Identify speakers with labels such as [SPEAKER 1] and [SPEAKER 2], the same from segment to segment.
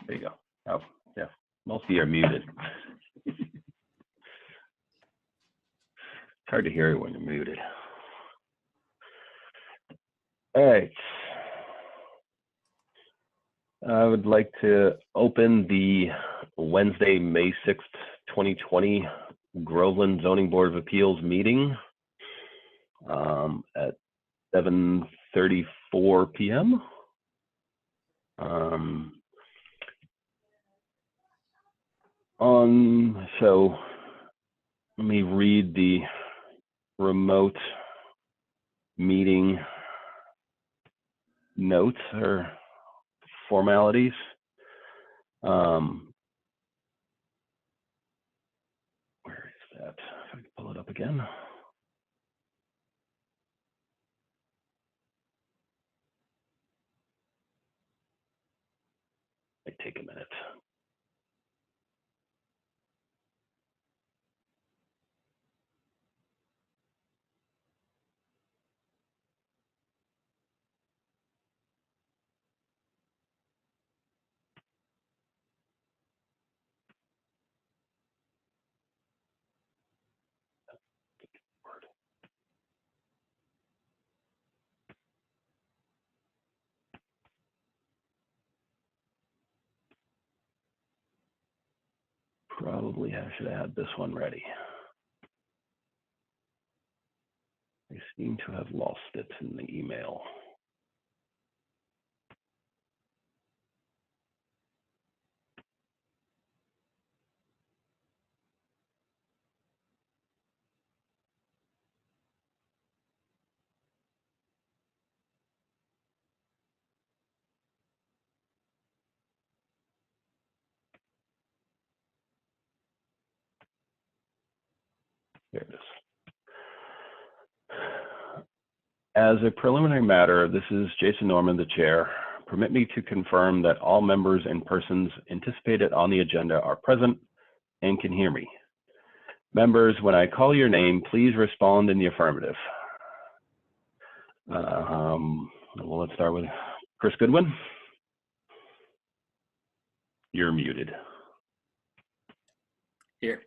[SPEAKER 1] There you go. Oh, yeah. Most of you are muted. It's hard to hear you when you're muted. All right. I would like to open the Wednesday, May 6th, 2020 Groveland Zoning Board of Appeals meeting at 7:34 p.m. So let me read the remote meeting notes or formalities. Where is that? If I can pull it up again. Might take a minute. Probably I should have had this one ready. I seem to have lost it in the email. There it is. As a preliminary matter, this is Jason Norman, the chair. Permit me to confirm that all members and persons anticipated on the agenda are present and can hear me. Members, when I call your name, please respond in the affirmative. Well, let's start with Chris Goodwin. You're muted.
[SPEAKER 2] Here.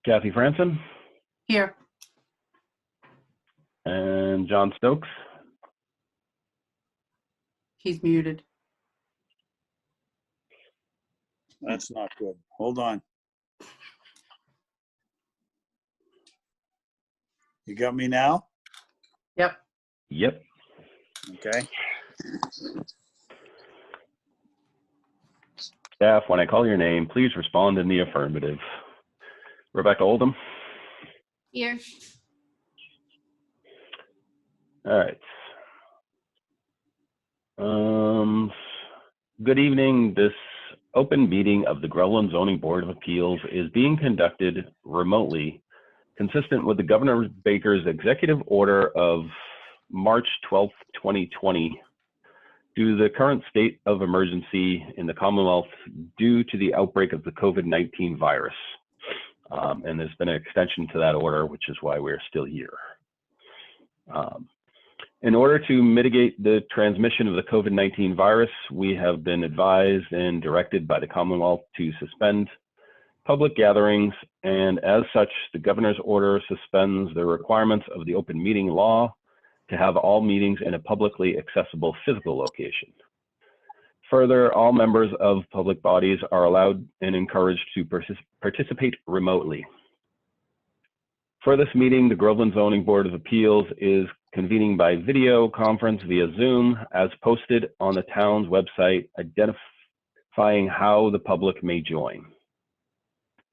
[SPEAKER 1] Kathy Franson.
[SPEAKER 3] Here.
[SPEAKER 1] And John Stokes.
[SPEAKER 3] He's muted.
[SPEAKER 4] That's not good. Hold on. You got me now?
[SPEAKER 3] Yep.
[SPEAKER 1] Yep.
[SPEAKER 4] Okay.
[SPEAKER 1] Staff, when I call your name, please respond in the affirmative. Rebecca Oldham.
[SPEAKER 5] Here.
[SPEAKER 1] All right. Good evening. This open meeting of the Groveland Zoning Board of Appeals is being conducted remotely, consistent with the Governor Baker's executive order of March 12th, 2020, due to the current state of emergency in the Commonwealth due to the outbreak of the COVID-19 virus. And there's been an extension to that order, which is why we're still here. In order to mitigate the transmission of the COVID-19 virus, we have been advised and directed by the Commonwealth to suspend public gatherings, and as such, the governor's order suspends the requirements of the open meeting law to have all meetings in a publicly accessible physical location. Further, all members of public bodies are allowed and encouraged to participate remotely. For this meeting, the Groveland Zoning Board of Appeals is convening by video conference via Zoom, as posted on the town's website, identifying how the public may join.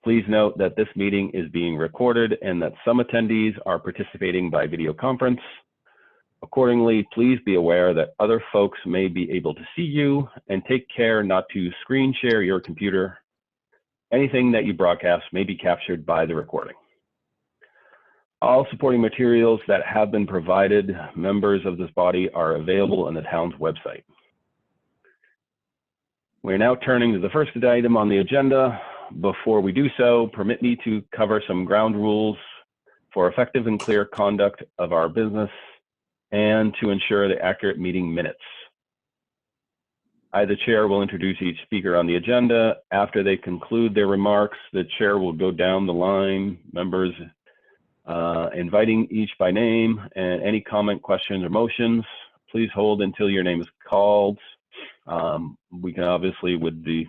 [SPEAKER 1] Please note that this meeting is being recorded and that some attendees are participating by video conference. Accordingly, please be aware that other folks may be able to see you, and take care not to screen share your computer. Anything that you broadcast may be captured by the recording. All supporting materials that have been provided members of this body are available on the town's website. We're now turning to the first item on the agenda. Before we do so, permit me to cover some ground rules for effective and clear conduct of our business and to ensure the accurate meeting minutes. I, the chair, will introduce each speaker on the agenda. After they conclude their remarks, the chair will go down the line, members inviting each by name, and any comment, questions, or motions. Please hold until your name is called. We can obviously, with the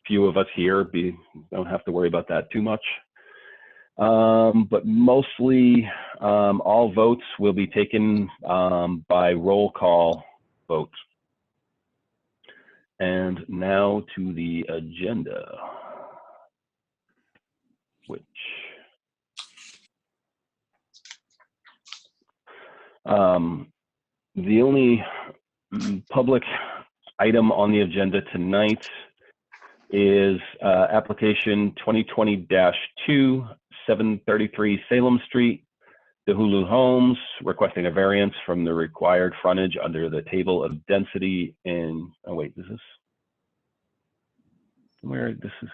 [SPEAKER 1] few of us here, don't have to worry about that too much. But mostly all votes will be taken by roll call vote. And now to the agenda, which the only public item on the agenda tonight is application 2020-2, 733 Salem Street, DeHulu Homes, requesting a variance from the required frontage under the table of density in, oh wait, this is, where this is,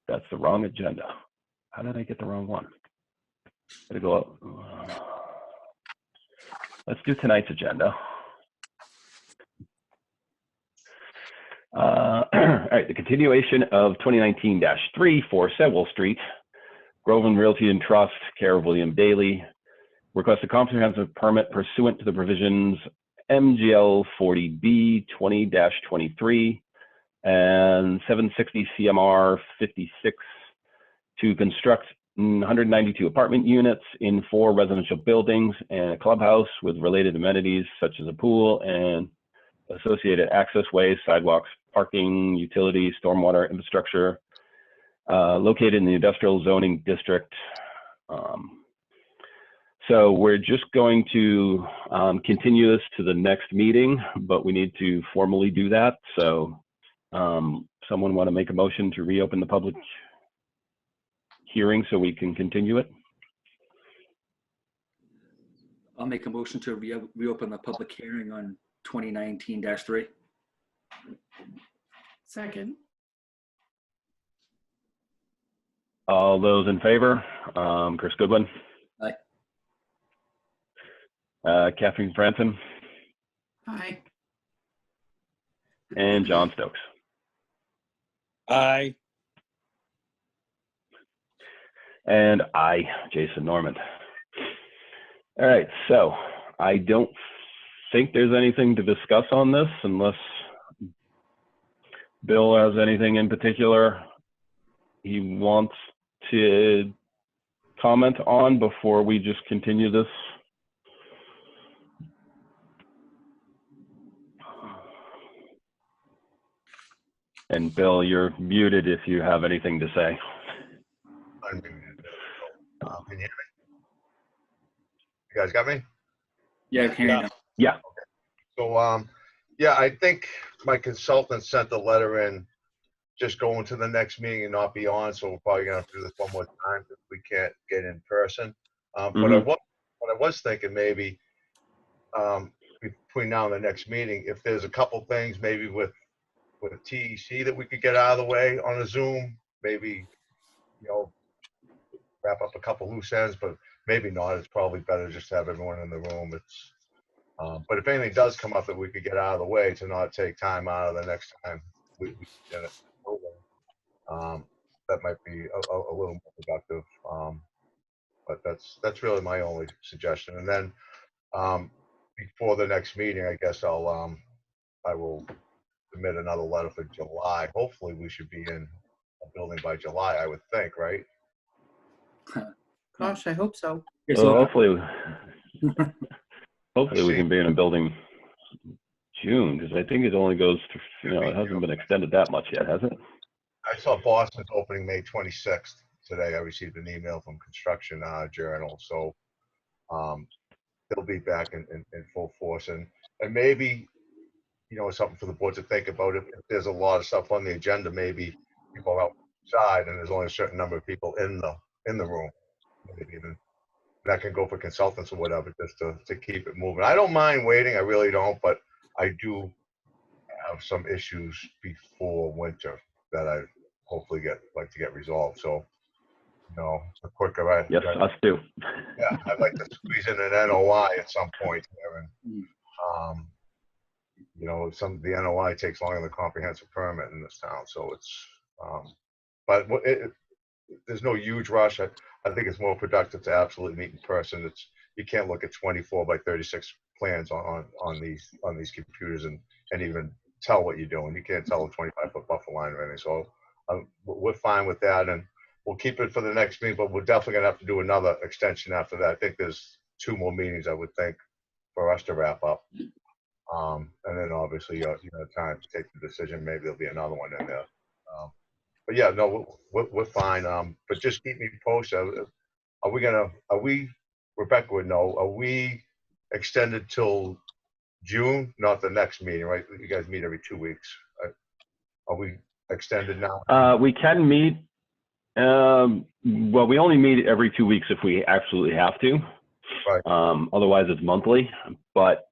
[SPEAKER 1] that's the wrong agenda. How did I get the wrong one? Gotta go up. Let's do tonight's agenda. All right, the continuation of 2019-3 for Sewell Street, Groveland Realty and Trust, care of William Daly, request a comprehensive permit pursuant to the provisions MGL 40B 20-23 and 760 CMR 56 to construct 192 apartment units in 4 residential buildings and a clubhouse with related amenities such as a pool and associated access ways, sidewalks, parking, utilities, stormwater infrastructure, located in the industrial zoning district. So we're just going to continue this to the next meeting, but we need to formally do that. So someone want to make a motion to reopen the public hearing so we can continue it?
[SPEAKER 2] I'll make a motion to reopen the public hearing on 2019-3.
[SPEAKER 3] Second.
[SPEAKER 1] All those in favor? Chris Goodwin.
[SPEAKER 2] Aye.
[SPEAKER 1] Kathleen Franson
[SPEAKER 3] Aye.
[SPEAKER 1] and John Stokes.
[SPEAKER 4] Aye.
[SPEAKER 1] And I, Jason Norman. All right, so I don't think there's anything to discuss on this unless Bill has anything in particular he wants to comment on before we just continue this. And Bill, you're muted if you have anything to say.
[SPEAKER 5] Unmuted. Can you hear me? You guys got me?
[SPEAKER 2] Yeah, I can hear you now.
[SPEAKER 1] Yeah.
[SPEAKER 5] So, yeah, I think my consultant sent the letter in, just going to the next meeting and not be on. So we're probably gonna have to do this one more time if we can't get in person. But what I was thinking maybe between now and the next meeting, if there's a couple things maybe with TEC that we could get out of the way on a Zoom, maybe, you know, wrap up a couple loose ends, but maybe not. It's probably better just to have everyone in the room. It's, but if anything does come up that we could get out of the way to not take time out of the next time we get it over, that might be a little more productive. But that's really my only suggestion. And then before the next meeting, I guess I will submit another letter for July. Hopefully we should be in a building by July, I would think, right?
[SPEAKER 3] Gosh, I hope so.
[SPEAKER 2] Here's
[SPEAKER 1] Well,
[SPEAKER 2] hoping.
[SPEAKER 1] hopefully we can be in a building June, because I think it only goes to, it hasn't been extended that much yet, has it?
[SPEAKER 5] I saw Boston's opening May 26th today. I received an email from Construction Journal. So they'll be back in full force. And maybe, you know, something for the board to think about. If there's a lot of stuff on the agenda, maybe people outside and there's only a certain number of people in the room. Maybe even that can go for consultants or whatever, just to keep it moving. I don't mind waiting, I really don't, but I do have some issues before winter that I hopefully like to get resolved. So, you know, the quicker
[SPEAKER 1] Yes, us too.
[SPEAKER 5] yeah, I'd like to squeeze in an NOI at some point there, and you know, the NOI takes longer than the comprehensive permit in this town, so it's, but there's no huge rush. I think it's more productive to absolutely meet in person. You can't look at 24 by 36 plans on these computers and even tell what you're doing. You can't tell a 25-foot buffer line or anything. So we're fine with that, and we'll keep it for the next meeting, but we're definitely gonna have to do another extension after that. I think there's 2 more meetings, I would think, for us to wrap up. And then obviously you have time to take the decision. Maybe there'll be another one in there. But yeah, no, we're fine. But just keep me posted. Are we, Rebecca would know, are we extended till June? Not the next meeting, right? You guys meet every 2 weeks. Are we extended now?
[SPEAKER 1] We can meet, well, we only meet every 2 weeks if we absolutely have to.
[SPEAKER 5] Right.
[SPEAKER 1] Otherwise it's monthly, but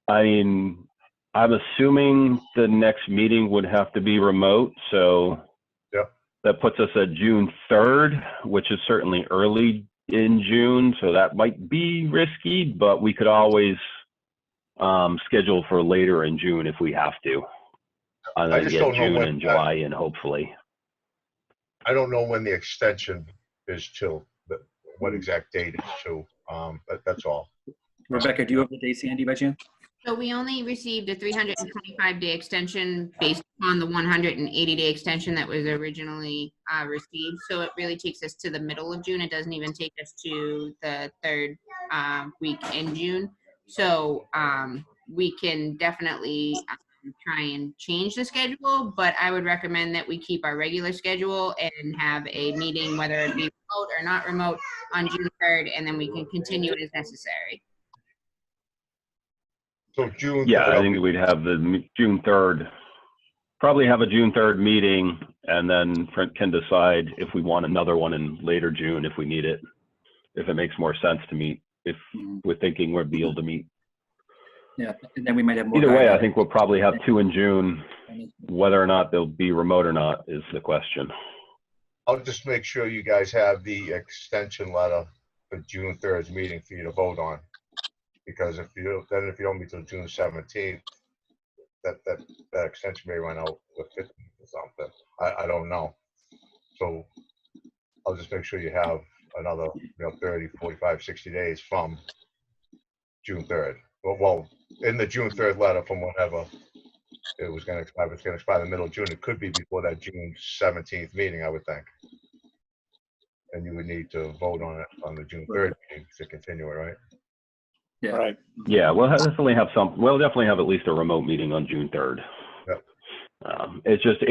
[SPEAKER 1] I mean, I'm assuming the next meeting would have to be remote. So
[SPEAKER 5] Yep.
[SPEAKER 1] that puts us at June 3rd, which is certainly early in June. So that might be risky, but we could always schedule for later in June if we have to. And
[SPEAKER 5] I
[SPEAKER 1] then
[SPEAKER 5] just
[SPEAKER 1] get
[SPEAKER 5] don't know
[SPEAKER 1] June
[SPEAKER 5] when
[SPEAKER 1] and July in, hopefully.
[SPEAKER 5] I don't know when the extension is till, what exact date it's to. That's all.
[SPEAKER 2] Rebecca, do you have the dates handy by chance?
[SPEAKER 3] So we only received a 325-day extension based on the 180-day extension that was originally received. So it really takes us to the middle of June. It doesn't even take us to the 3rd week in June. So we can definitely try and change the schedule, but I would recommend that we keep our regular schedule and have a meeting, whether it be remote or not remote, on June 3rd, and then we can continue it as necessary.
[SPEAKER 5] So June.
[SPEAKER 1] Yeah, I
[SPEAKER 5] 3rd,
[SPEAKER 1] think we'd have the June 3rd, probably have a June 3rd meeting, and then Frank can decide if we want another one in later June if we need it, if it makes more sense to meet, if we're thinking we'll be able to meet.
[SPEAKER 2] Yeah, and then we might have more.
[SPEAKER 1] Either way, I
[SPEAKER 2] guidance.
[SPEAKER 1] think we'll probably have 2 in June. Whether or not they'll be remote or not is the question.
[SPEAKER 5] I'll just make sure you guys have the extension letter for June 3rd's meeting for you to vote on. Because if you don't meet till June 17th, that extension may run out with 15th or something. I don't know. So I'll just make sure you have another 30, 45, 60 days from June 3rd. Well, in the June 3rd letter from whatever it was going to expire, it's going to expire in the middle of June. It could be before that June 17th meeting, I would think. And you would need to vote on it on the June 3rd meeting to continue it, right?
[SPEAKER 2] Yeah.
[SPEAKER 4] Right.
[SPEAKER 1] Yeah, we'll definitely have at least a remote meeting on June 3rd.
[SPEAKER 5] Yep.
[SPEAKER 1] It's just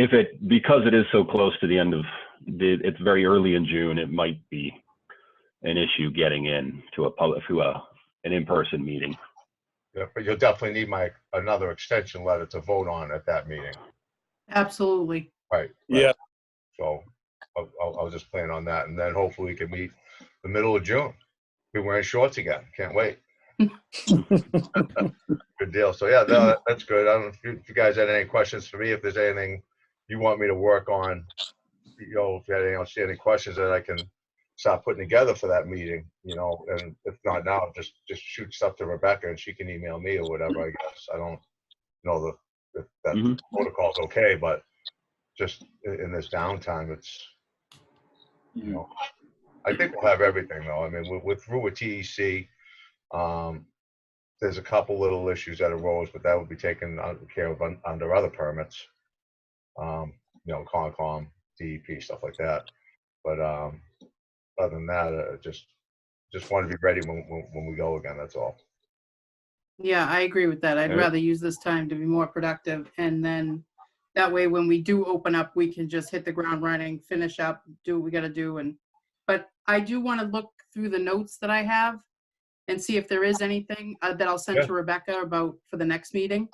[SPEAKER 1] because it is so close to the end of it's very early in June, it might be an issue getting in to an in-person meeting.
[SPEAKER 5] Yeah, but you'll definitely need another extension letter to vote on at that meeting.
[SPEAKER 3] Absolutely.
[SPEAKER 5] Right.
[SPEAKER 4] Yeah.
[SPEAKER 5] So I'll just plan on that, and then hopefully we can meet the middle of June. Be wearing shorts again. Can't wait. Good deal. So yeah, that's good. I don't know if you guys had any questions for me. If there's anything you want me to work on, if you had any outstanding questions that I can start putting together for that meeting, and if not now, just shoot stuff to Rebecca and she can email me or whatever. I guess I don't know if that protocol's okay, but just in this downtime, it's I think we'll have everything though. I mean, we're through with TEC. There's a couple little issues that arose, but that would be taken care of under other permits. Concom, DEP, stuff like that. But other than that, just want to be ready when we go again. That's all.
[SPEAKER 3] Yeah, I agree with that. I'd rather use this time to be more productive, and then that way when we do open up, we can just hit the ground running, finish up, do what we got to do. But I do want to look through the notes that I have and see if there is anything that I'll send to Rebecca for the next meeting.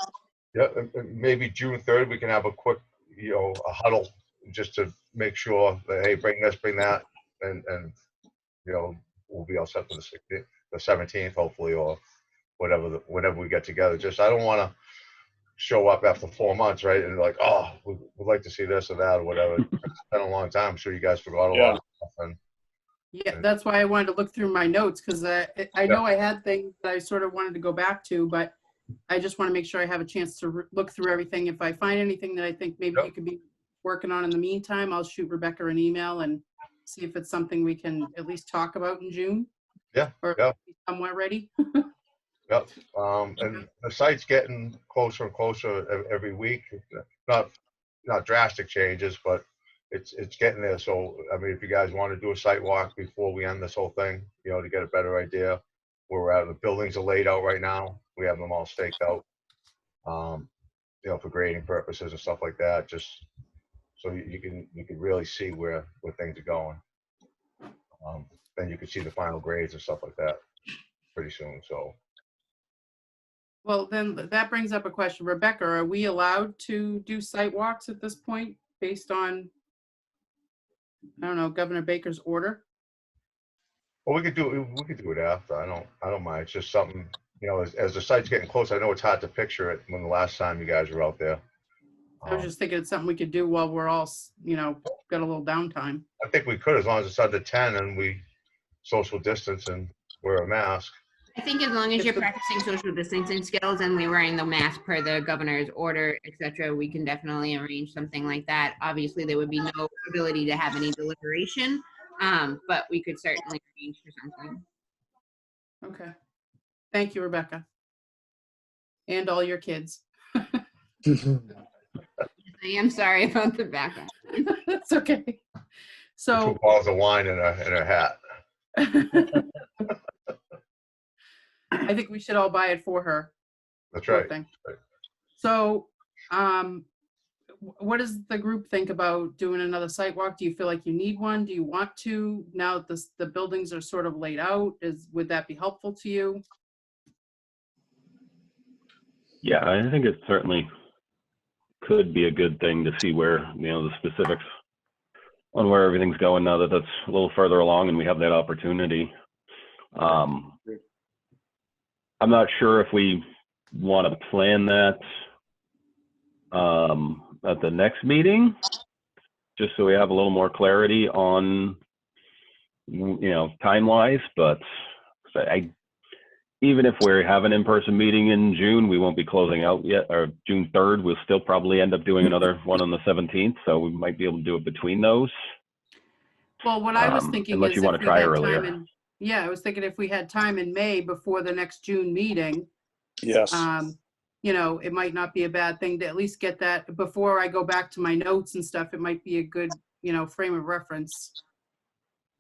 [SPEAKER 5] Yeah, maybe June 3rd, we can have a quick, a huddle just to make sure that, hey, bring this, bring that, and we'll be all set for the 17th, hopefully, or whenever we get together. Just, I don't want to show up after 4 months, right? And like, oh, we'd like to see this or that or whatever. It's been a long time. I'm sure you guys forgot a lot of stuff. And
[SPEAKER 3] Yeah, that's why I wanted to look through my notes, because I know I had things that I sort of wanted to go back to, but
[SPEAKER 6] I just want to make sure I have a chance to look through everything. If I find anything that I think maybe
[SPEAKER 5] Yep.
[SPEAKER 6] you could be working on in the meantime, I'll shoot Rebecca an email and see if it's something we can at least talk about in June.
[SPEAKER 5] Yeah,
[SPEAKER 6] Or
[SPEAKER 5] yeah.
[SPEAKER 6] be somewhat ready.
[SPEAKER 5] Yep. And the site's getting closer and closer every week. Not drastic changes, but it's getting there. So, I mean, if you guys want to do a site walk before we end this whole thing, you know, to get a better idea where we're at, the buildings are laid out right now. We have them all staked out, you know, for grading purposes and stuff like that, just so you can really see where things are going. Then you can see the final grades and stuff like that pretty soon. So,
[SPEAKER 6] Well, then that brings up a question. Rebecca, are we allowed to do site walks at this point based on, I don't know, Governor Baker's order?
[SPEAKER 5] well, we could do it after. I don't mind. It's just something, you know, as the site's getting closer. I know it's hard to picture it when the last time you guys were out there.
[SPEAKER 6] I was just thinking it's something we could do while we're all, you know, got a little downtime.
[SPEAKER 5] I think we could, as long as it's under 10 and we social distance and wear a mask.
[SPEAKER 3] I think as long as you're practicing social distancing skills and we're wearing the mask per the governor's order, etc., we can definitely arrange something like that. Obviously, there would be no ability to have any deliberation, but we could certainly arrange for something.
[SPEAKER 6] Okay. Thank you, Rebecca. And all your kids.
[SPEAKER 3] I am sorry about the background.
[SPEAKER 6] That's okay.
[SPEAKER 5] 2
[SPEAKER 6] So,
[SPEAKER 5] bottles of wine in a hat.
[SPEAKER 6] I think we should all buy it for her.
[SPEAKER 5] That's
[SPEAKER 6] Poor
[SPEAKER 5] right.
[SPEAKER 6] thing.
[SPEAKER 5] Right.
[SPEAKER 6] So, what does the group think about doing another site walk? Do you feel like you need one? Do you want to? Now that the buildings are sort of laid out, would that be helpful to you?
[SPEAKER 1] Yeah, I think it certainly could be a good thing to see where, you know, the specifics on where everything's going now that that's a little further along and we have that opportunity. I'm not sure if we want to plan that at the next meeting, just so we have a little more clarity on, you know, time-wise, but even if we have an in-person meeting in June, we won't be closing out yet, or June 3rd, we'll still probably end up doing another one on the 17th, so we might be able to do it between those.
[SPEAKER 6] Well, what I was thinking
[SPEAKER 1] Unless
[SPEAKER 6] is
[SPEAKER 1] you
[SPEAKER 6] if
[SPEAKER 1] want to
[SPEAKER 6] we
[SPEAKER 1] try
[SPEAKER 6] had
[SPEAKER 1] earlier.
[SPEAKER 6] time in, yeah, I was thinking if we had time in May before the next June meeting,
[SPEAKER 4] Yes.
[SPEAKER 6] you know, it might not be a bad thing to at least get that before I go back to my notes and stuff. It might be a good, you know, frame of reference.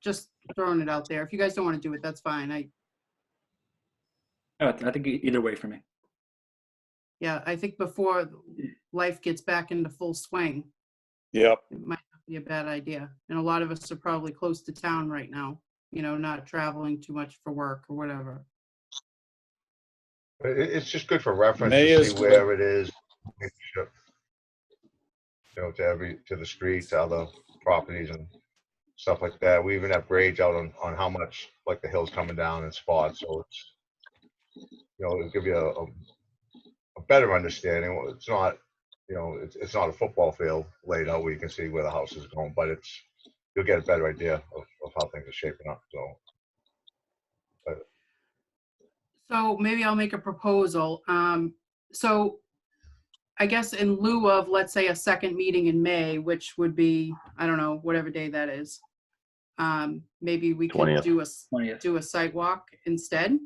[SPEAKER 6] Just throwing it out there. If you guys don't want to do it, that's fine.
[SPEAKER 2] I think either way for me.
[SPEAKER 6] Yeah, I think before life gets back into full swing,
[SPEAKER 4] Yep.
[SPEAKER 6] it might not be a bad idea. And a lot of us are probably close to town right now, you know, not traveling too much for work or whatever.
[SPEAKER 5] It's just good for reference
[SPEAKER 4] May
[SPEAKER 5] to
[SPEAKER 4] is
[SPEAKER 5] see
[SPEAKER 4] good.
[SPEAKER 5] where it is. You know, to the streets, other properties and stuff like that. We even have grades out on how much, like the hill's coming down in spots. So it's, you know, it'll give you a better understanding. Well, it's not, you know, it's not a football field laid out where you can see where the house is going, but you'll get a better idea of how things are shaping up. So.
[SPEAKER 6] So maybe I'll make a proposal. So I guess in lieu of, let's say, a second meeting in May, which would be, I don't know, whatever day that is. Maybe we could
[SPEAKER 1] 20th.
[SPEAKER 6] do
[SPEAKER 2] 20th.
[SPEAKER 6] do a site walk instead.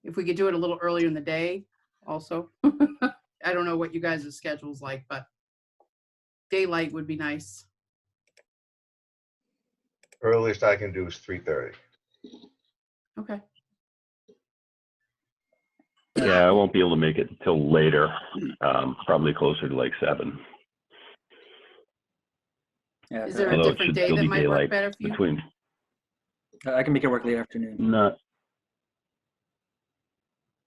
[SPEAKER 6] If we could do it a little earlier in the day also. I don't know what you guys' schedule's like, but daylight would be nice.
[SPEAKER 5] Earliest I can do is 3:30.
[SPEAKER 6] Okay.
[SPEAKER 1] Yeah, I won't be able to make it till later, probably closer to like 7.
[SPEAKER 2] Yeah,
[SPEAKER 6] Is there a
[SPEAKER 1] Although it
[SPEAKER 6] different
[SPEAKER 1] should
[SPEAKER 6] day
[SPEAKER 1] still
[SPEAKER 6] that
[SPEAKER 1] be
[SPEAKER 6] might work
[SPEAKER 1] daylight
[SPEAKER 6] better for you?
[SPEAKER 1] between,
[SPEAKER 2] I can make it work late afternoon.
[SPEAKER 1] not,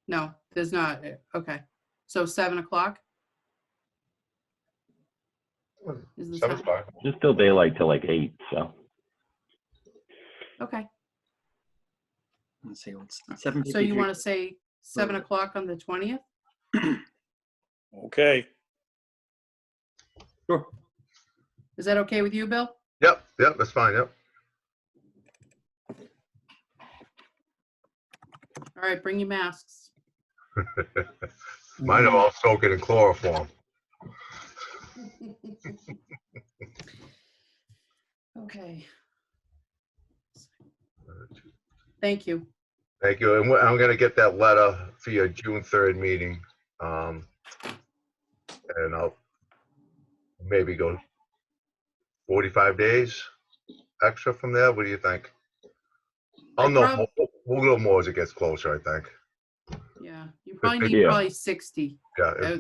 [SPEAKER 6] No, there's not. Okay. So 7 o'clock? Is the
[SPEAKER 5] 7's
[SPEAKER 6] time?
[SPEAKER 5] fine.
[SPEAKER 1] it's still daylight till like 8, so.
[SPEAKER 6] Okay.
[SPEAKER 2] Let's see, what's 7:53.
[SPEAKER 6] So you want to say 7 o'clock on the 20th?
[SPEAKER 4] Okay.
[SPEAKER 2] Sure.
[SPEAKER 6] Is that okay with you, Bill?
[SPEAKER 5] Yep, that's fine. Yep.
[SPEAKER 6] All right, bring your masks.
[SPEAKER 5] Mine are all soaking in chloroform.
[SPEAKER 6] Okay. Thank you.
[SPEAKER 5] Thank you. And I'm gonna get that letter for your June 3rd meeting. And I'll maybe go 45 days extra from there. What do you think? I'll know more. We'll know more as it gets closer, I think.
[SPEAKER 6] Yeah, you probably need
[SPEAKER 1] Yeah.
[SPEAKER 6] probably 60,
[SPEAKER 5] Yeah,
[SPEAKER 6] Uh,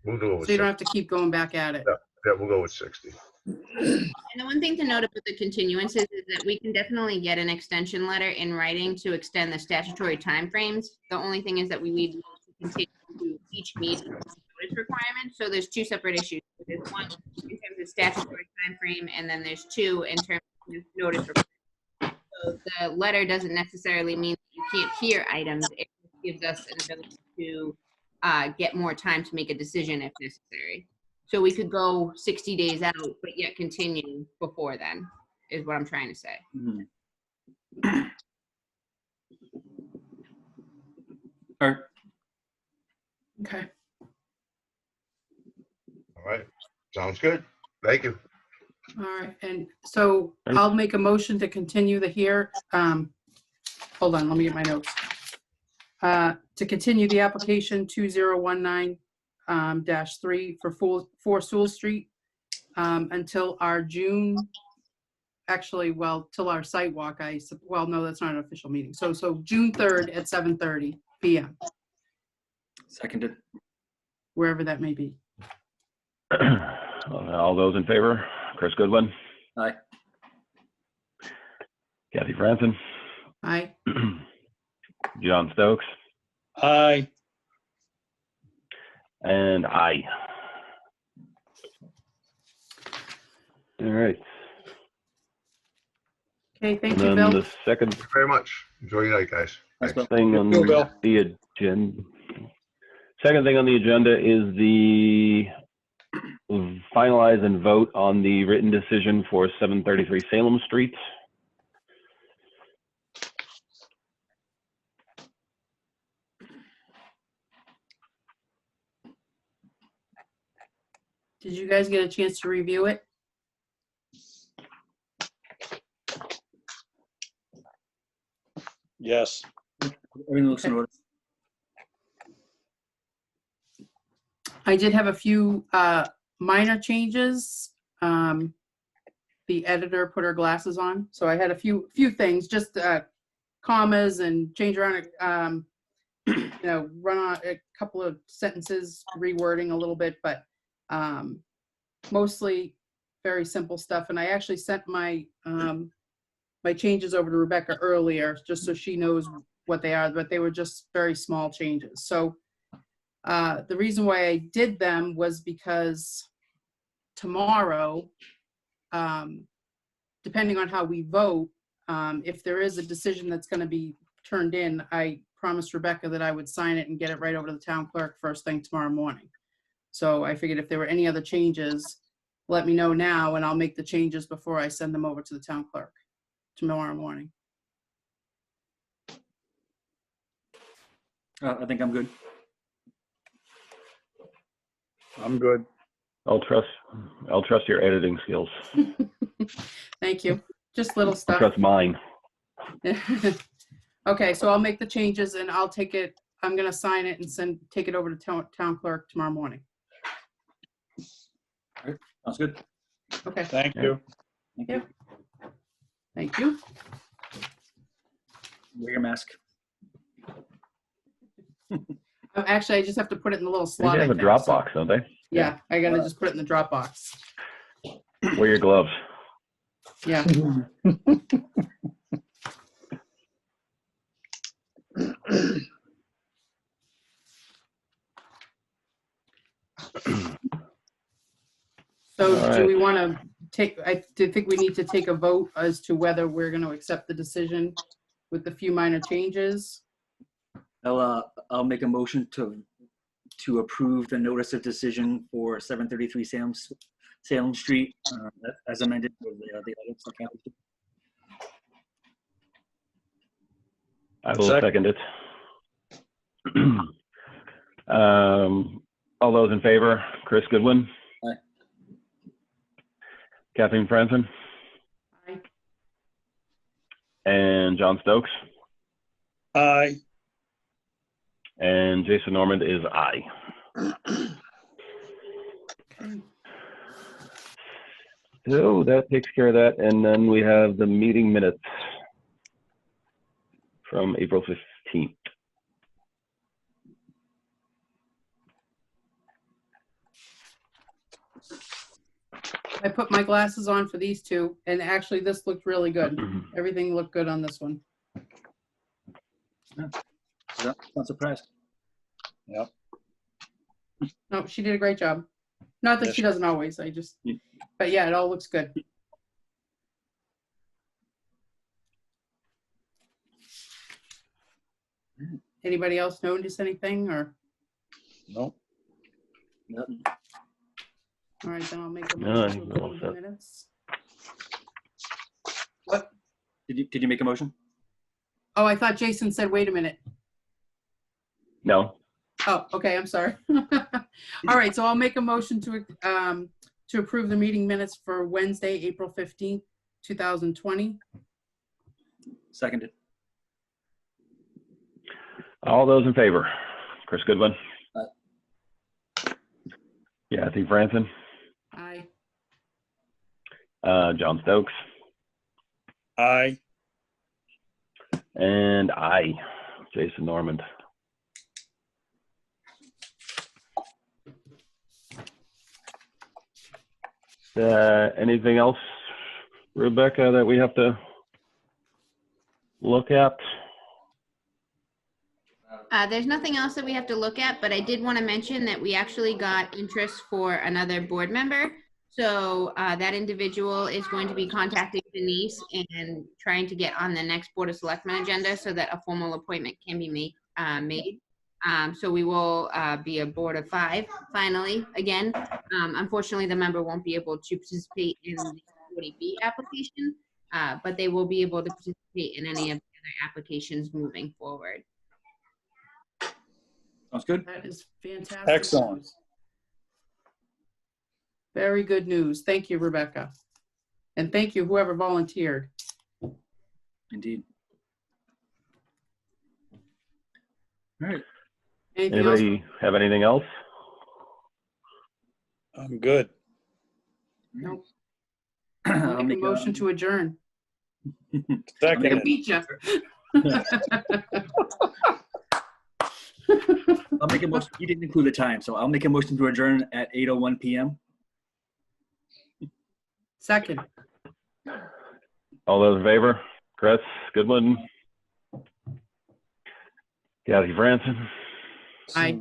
[SPEAKER 5] we'll go with
[SPEAKER 6] so you don't
[SPEAKER 5] 60.
[SPEAKER 6] have to keep going back at it.
[SPEAKER 5] Yeah, we'll go with 60.
[SPEAKER 3] And the one thing to note about the continuances is that we can definitely get an extension letter in writing to extend the statutory timeframes. The only thing is that we need to continue to each meet notice requirement. So there's two separate issues. There's one in terms of statutory timeframe, and then there's two in terms of notice requirement. So the letter doesn't necessarily mean that you can't hear items. It just gives us an ability to get more time to make a decision if necessary. So we could go 60 days out, but yet continue before then, is what I'm trying to say.
[SPEAKER 2] Mhm. All right,
[SPEAKER 6] Okay.
[SPEAKER 5] All right. Sounds good. Thank you.
[SPEAKER 6] All right, and so
[SPEAKER 1] Thanks.
[SPEAKER 6] I'll make a motion to continue the hold on, let me get my notes. To continue the application 2019 -3 for 4 Sewell Street until our June, actually, well, till our site walk, well, no, that's not an official meeting. So June 3rd at 7:30 PM,
[SPEAKER 2] seconded.
[SPEAKER 6] wherever that may be.
[SPEAKER 1] All those in favor? Chris Goodwin,
[SPEAKER 2] Aye.
[SPEAKER 1] Kathy Franson,
[SPEAKER 6] Aye.
[SPEAKER 1] John Stokes,
[SPEAKER 4] Aye.
[SPEAKER 1] and I. All right.
[SPEAKER 6] Okay, thank
[SPEAKER 1] And
[SPEAKER 6] you,
[SPEAKER 1] then
[SPEAKER 6] Bill.
[SPEAKER 1] the second
[SPEAKER 5] Thank you very much. Enjoy your night, guys.
[SPEAKER 2] Thanks, Bill.
[SPEAKER 1] thing on
[SPEAKER 4] You too, Bill.
[SPEAKER 1] the agenda. Second thing on the agenda is the finalize and vote on the written decision for 733 Salem Street.
[SPEAKER 6] Did you guys get a chance to review it?
[SPEAKER 4] Yes.
[SPEAKER 2] Everything looks in order.
[SPEAKER 6] I did have a few minor changes. The editor put her glasses on, so I had a few things, just commas and change around, run on a couple of sentences, rewording a little bit, but mostly very simple stuff. And I actually sent my my changes over to Rebecca earlier, just so she knows what they are, but they were just very small changes. So the reason why I did them was because tomorrow, depending on how we vote, if there is a decision that's going to be turned in, I promised Rebecca that I would sign it and get it right over to the town clerk first thing tomorrow morning. So I figured if there were any other changes, let me know now and I'll make the changes before I send them over to the town clerk tomorrow morning.
[SPEAKER 2] I think I'm good.
[SPEAKER 4] I'm good.
[SPEAKER 1] I'll trust your editing skills.
[SPEAKER 6] Thank you. Just little
[SPEAKER 1] I'll
[SPEAKER 6] stuff.
[SPEAKER 1] trust mine.
[SPEAKER 6] Okay, so I'll make the changes and I'll take it, I'm gonna sign it and take it over to town clerk tomorrow morning.
[SPEAKER 2] Sounds good.
[SPEAKER 6] Okay,
[SPEAKER 4] Thank you.
[SPEAKER 2] Thank
[SPEAKER 6] Yeah.
[SPEAKER 2] you.
[SPEAKER 6] thank you.
[SPEAKER 2] Wear your mask.
[SPEAKER 6] Actually, I just have to put it in the little
[SPEAKER 1] They
[SPEAKER 6] slot. I
[SPEAKER 1] have a
[SPEAKER 6] think, so-
[SPEAKER 1] Dropbox, don't they?
[SPEAKER 6] Yeah, I gotta just put it in the Dropbox.
[SPEAKER 1] Wear your gloves.
[SPEAKER 6] Yeah. So
[SPEAKER 1] All
[SPEAKER 6] do we
[SPEAKER 1] right.
[SPEAKER 6] want to I think we need to take a vote as to whether we're going to accept the decision with the few minor changes.
[SPEAKER 2] I'll make a motion to approve the notice of decision for 733 Salem Street as amended with the edits that Kathy did.
[SPEAKER 1] I will second it. All those in favor, Chris Goodwin?
[SPEAKER 2] Aye.
[SPEAKER 1] Kathleen Franzen?
[SPEAKER 6] Aye.
[SPEAKER 1] And John Stokes?
[SPEAKER 4] Aye.
[SPEAKER 1] And Jason Normand is aye.
[SPEAKER 6] Okay.
[SPEAKER 1] So that takes care of that. And then we have the meeting minutes from April 15th.
[SPEAKER 6] I put my glasses on for these two, and actually this looked really good. Everything looked good on this one.
[SPEAKER 2] Not surprised.
[SPEAKER 4] Yep.
[SPEAKER 6] No, she did a great job. Not that
[SPEAKER 4] Yes.
[SPEAKER 6] she doesn't always, but yeah, it all looks good. Anybody else notice anything or,
[SPEAKER 4] Nope.
[SPEAKER 2] Nothing.
[SPEAKER 6] all right, then I'll make a
[SPEAKER 1] No, I
[SPEAKER 6] motion
[SPEAKER 1] think
[SPEAKER 6] to
[SPEAKER 1] we're all
[SPEAKER 6] approve the
[SPEAKER 1] set.
[SPEAKER 6] minutes.
[SPEAKER 2] What? Did you make a motion?
[SPEAKER 6] Oh, I thought Jason said, wait a minute.
[SPEAKER 1] No.
[SPEAKER 6] Oh, okay, I'm sorry. All right, so I'll make a motion to approve the meeting minutes for Wednesday, April 15th, 2020.
[SPEAKER 2] Seconded.
[SPEAKER 1] All those in favor, Chris Goodwin?
[SPEAKER 2] Aye.
[SPEAKER 1] Kathy Franzen?
[SPEAKER 6] Aye.
[SPEAKER 1] John Stokes?
[SPEAKER 4] Aye.
[SPEAKER 1] And aye, Jason Normand. Anything else, Rebecca, that we have to look at?
[SPEAKER 3] There's nothing else that we have to look at, but I did want to mention that we actually got interest for another board member. So that individual is going to be contacting Denise and trying to get on the next Board of Selectmen agenda so that a formal appointment can be made. So we will be a board of 5 finally again. Unfortunately, the member won't be able to participate in the 40B application, but they will be able to participate in any of the other applications moving forward.
[SPEAKER 2] Sounds good.
[SPEAKER 6] That is fantastic.
[SPEAKER 4] Excellent.
[SPEAKER 6] news. Very good news. Thank you, Rebecca. And thank you, whoever volunteered.
[SPEAKER 2] Indeed. All right.
[SPEAKER 6] Anything else?
[SPEAKER 1] Anybody have anything else?
[SPEAKER 4] I'm good.
[SPEAKER 6] Nope.
[SPEAKER 2] I'll
[SPEAKER 6] I'll make a motion to adjourn. I
[SPEAKER 4] Second.
[SPEAKER 6] beat you.
[SPEAKER 2] I'll make a motion. You didn't include the time, so I'll make a motion to adjourn at 8:01 p.m.
[SPEAKER 6] Second.
[SPEAKER 1] All those in favor, Chris Goodwin? Kathy Franzen?
[SPEAKER 6] Aye.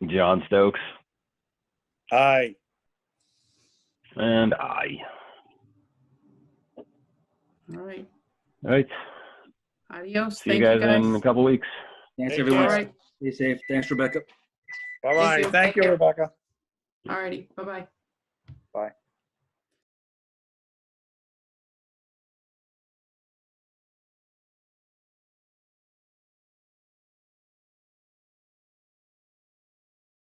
[SPEAKER 1] John Stokes?
[SPEAKER 4] Aye.
[SPEAKER 1] And aye.
[SPEAKER 6] All right.
[SPEAKER 1] All right.
[SPEAKER 6] Adios.
[SPEAKER 1] See you
[SPEAKER 6] Thank
[SPEAKER 1] guys in a couple weeks.
[SPEAKER 2] Thanks,
[SPEAKER 4] Thank
[SPEAKER 2] everyone.
[SPEAKER 6] All right.
[SPEAKER 2] Stay safe. Thanks, Rebecca.
[SPEAKER 4] Bye-bye.
[SPEAKER 6] you.
[SPEAKER 4] Thank you, Rebecca.
[SPEAKER 6] All righty. Bye-bye.
[SPEAKER 4] Bye.